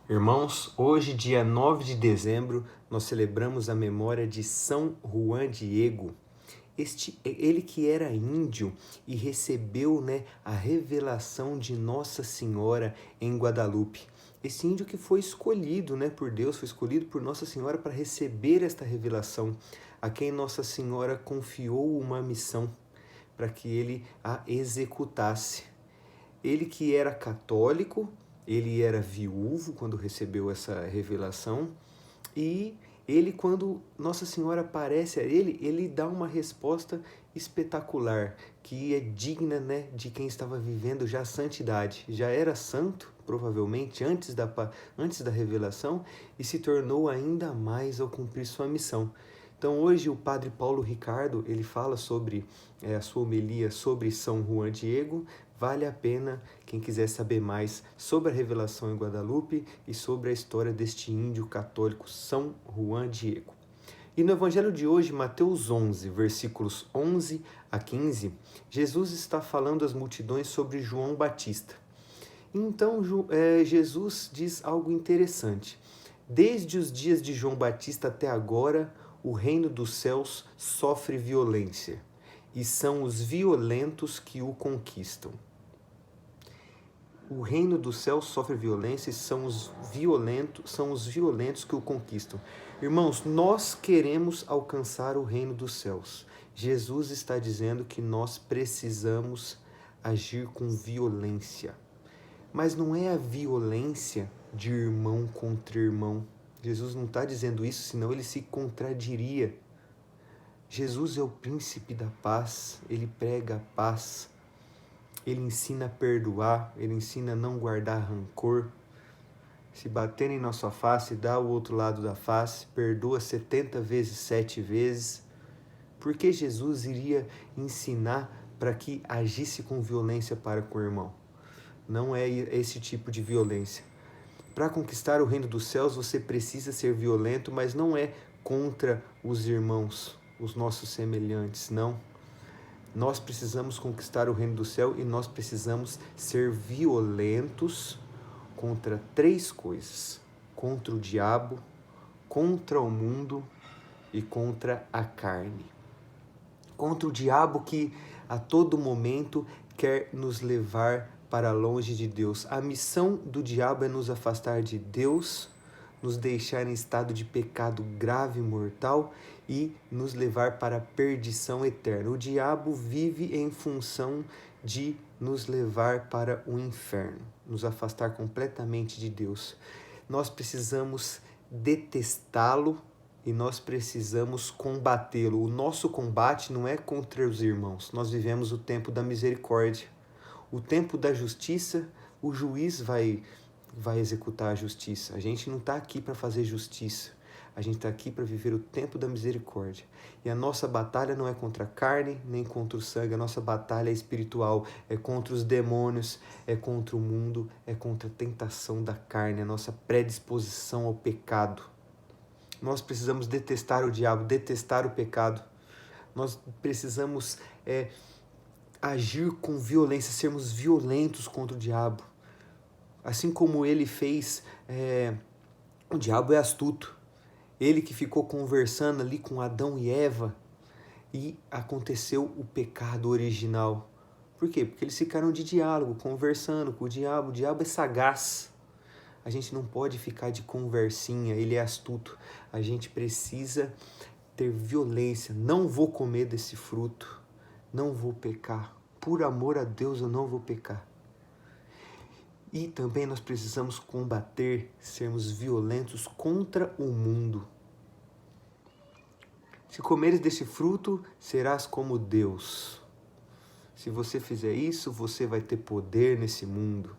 Irmãos, hoje, dia 9 de dezembro, nós celebramos a memória de São Juan Diego. Ele que era índio e recebeu, a revelação de Nossa Senhora em Guadalupe. Esse índio que foi escolhido, por Deus, foi escolhido por Nossa Senhora para receber esta revelação, a quem Nossa Senhora confiou uma missão para que ele a executasse. Ele que era católico, ele era viúvo quando recebeu essa revelação e ele, quando Nossa Senhora aparece a ele dá uma resposta espetacular, que é digna, de quem estava vivendo já a santidade. Já era santo, provavelmente, antes da revelação, e se tornou ainda mais ao cumprir sua missão. Então hoje o padre Paulo Ricardo, ele fala sobre a sua homilia sobre São Juan Diego. Vale a pena quem quiser saber mais sobre a revelação em Guadalupe e sobre a história deste índio católico São Juan Diego. E no evangelho de hoje, Mateus 11, versículos 11 a 15, Jesus está falando às multidões sobre João Batista. Então Jesus diz algo interessante. Desde os dias de João Batista até agora, o reino dos céus sofre violência, e são os violentos que o conquistam. O reino dos céus sofre violência e são os violentos que o conquistam. Irmãos, nós queremos alcançar o reino dos céus. Jesus está dizendo que nós precisamos agir com violência. Mas não é a violência de irmão contra irmão. Jesus não está dizendo isso, senão ele se contradiria. Jesus é o príncipe da paz, ele prega a paz, ele ensina a perdoar, ele ensina a não guardar rancor. Se baterem na sua face, dá o outro lado da face, perdoa 70 vezes, 7 vezes. Por que Jesus iria ensinar para que agisse com violência para com o irmão? Não é esse tipo de violência. Para conquistar o reino dos céus, você precisa ser violento, mas não é contra os irmãos, os nossos semelhantes, não. Nós precisamos conquistar o reino do céu e nós precisamos ser violentos contra 3 coisas: contra o diabo, contra o mundo e contra a carne. Contra o diabo, que a todo momento quer nos levar para longe de Deus. A missão do diabo é nos afastar de Deus, nos deixar em estado de pecado grave e mortal e nos levar para a perdição eterna. O diabo vive em função de nos levar para o inferno, nos afastar completamente de Deus. Nós precisamos detestá-lo e nós precisamos combatê-lo. O nosso combate não é contra os irmãos. Nós vivemos o tempo da misericórdia. O tempo da justiça, o juiz vai executar a justiça. A gente não está aqui para fazer justiça. A gente está aqui para viver o tempo da misericórdia. E a nossa batalha não é contra a carne, nem contra o sangue. A nossa batalha é espiritual. É contra os demônios, é contra o mundo, é contra a tentação da carne, a nossa predisposição ao pecado. Nós precisamos detestar o diabo, detestar o pecado. Nós precisamos agir com violência, sermos violentos contra o diabo. Assim como ele fez, o diabo é astuto. Ele que ficou conversando ali com Adão e Eva e aconteceu o pecado original. Por quê? Porque eles ficaram de diálogo, conversando com o diabo. O diabo é sagaz. A gente não pode ficar de conversinha, ele é astuto. A gente precisa ter violência. Não vou comer desse fruto, não vou pecar. Por amor a Deus, eu não vou pecar. E também nós precisamos combater, sermos violentos contra o mundo. Se comeres desse fruto, serás como Deus. Se você fizer isso, você vai ter poder nesse mundo.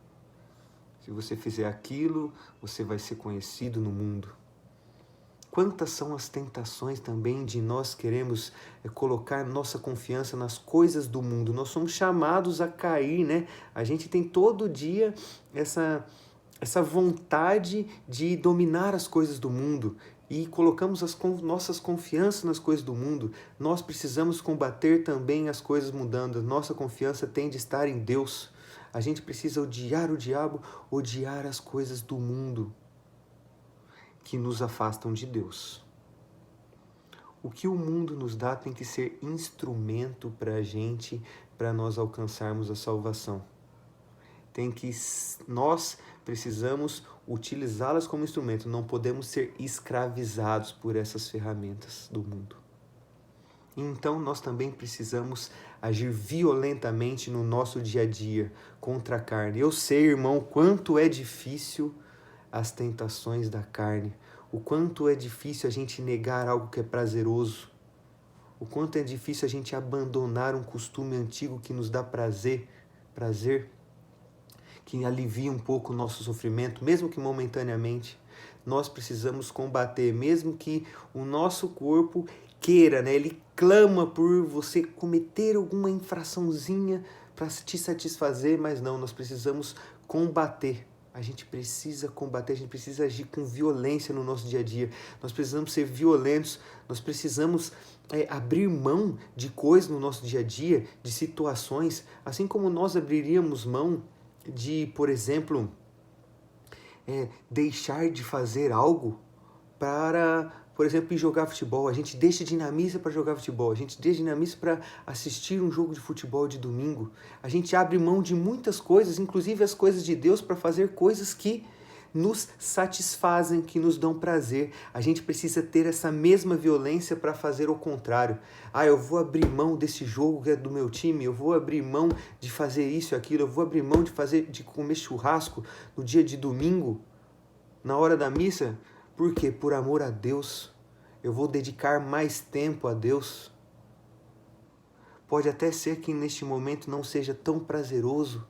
Se você fizer aquilo, você vai ser conhecido no mundo. Quantas são as tentações também de nós queremos colocar nossa confiança nas coisas do mundo. Nós somos chamados a cair, A gente tem todo dia essa vontade de dominar as coisas do mundo e colocamos as nossas confianças nas coisas do mundo. Nós precisamos combater também as coisas mudando. Nossa confiança tem de estar em Deus. A gente precisa odiar o diabo, odiar as coisas do mundo. que nos afastam de Deus. O que o mundo nos dá tem que ser instrumento para nós alcançarmos a salvação. Nós precisamos utilizá-las como instrumento, não podemos ser escravizados por essas ferramentas do mundo. Então nós também precisamos agir violentamente no nosso dia a dia contra a carne. Eu sei, irmão, quanto é difícil as tentações da carne, o quanto é difícil a gente negar algo que é prazeroso, o quanto é difícil a gente abandonar um costume antigo que nos dá prazer, que alivia um pouco o nosso sofrimento, mesmo que momentaneamente. Nós precisamos combater, mesmo que o nosso corpo queira, né? Ele clama por você cometer alguma infraçãozinha para te satisfazer, mas não, nós precisamos combater. A gente precisa combater, a gente precisa agir com violência no nosso dia a dia. Nós precisamos ser violentos, nós precisamos abrir mão de coisas no nosso dia a dia, de situações, assim como nós abriríamos mão de, por exemplo, deixar de fazer algo para, por exemplo, ir jogar futebol. A gente deixa de ir na missa para jogar futebol, a gente deixa de ir na missa para assistir um jogo de futebol de domingo. A gente abre mão de muitas coisas, inclusive as coisas de Deus, para fazer coisas que nos satisfazem, que nos dão prazer. A gente precisa ter essa mesma violência para fazer o contrário. Eu vou abrir mão desse jogo que é do meu time, eu vou abrir mão de fazer isso e aquilo, eu vou abrir mão de comer churrasco no dia de domingo, na hora da missa. Por quê? Por amor a Deus. Eu vou dedicar mais tempo a Deus. Pode até ser que neste momento não seja tão prazeroso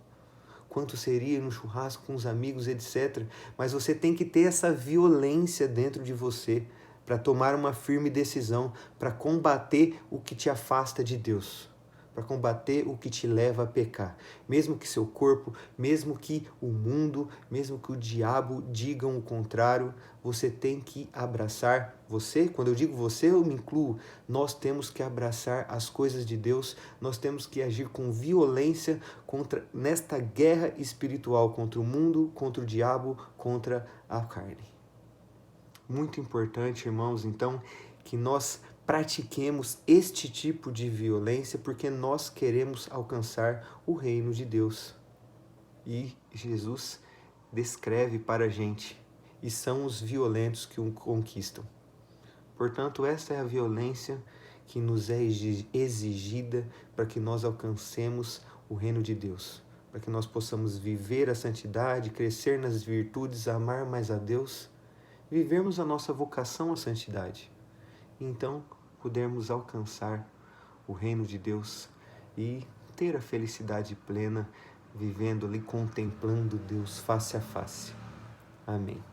quanto seria no churrasco com os amigos, etc. Mas você tem que ter essa violência dentro de você para tomar uma firme decisão, para combater o que te afasta de Deus, para combater o que te leva a pecar. Mesmo que seu corpo, mesmo que o mundo, mesmo que o diabo digam o contrário, você tem que abraçar. Você, quando eu digo você, eu me incluo. Nós temos que abraçar as coisas de Deus, nós temos que agir com violência nesta guerra espiritual contra o mundo, contra o diabo, contra a carne. Muito importante, irmãos, então, que nós pratiquemos este tipo de violência porque nós queremos alcançar o reino de Deus. E Jesus descreve para a gente, e são os violentos que o conquistam. Portanto, essa é a violência que nos é exigida para que nós alcancemos o reino de Deus, para que nós possamos viver a santidade, crescer nas virtudes, amar mais a Deus, vivermos a nossa vocação à santidade. Então, podermos alcançar o reino de Deus e ter a felicidade plena, vivendo ali, contemplando Deus face a face. Amém.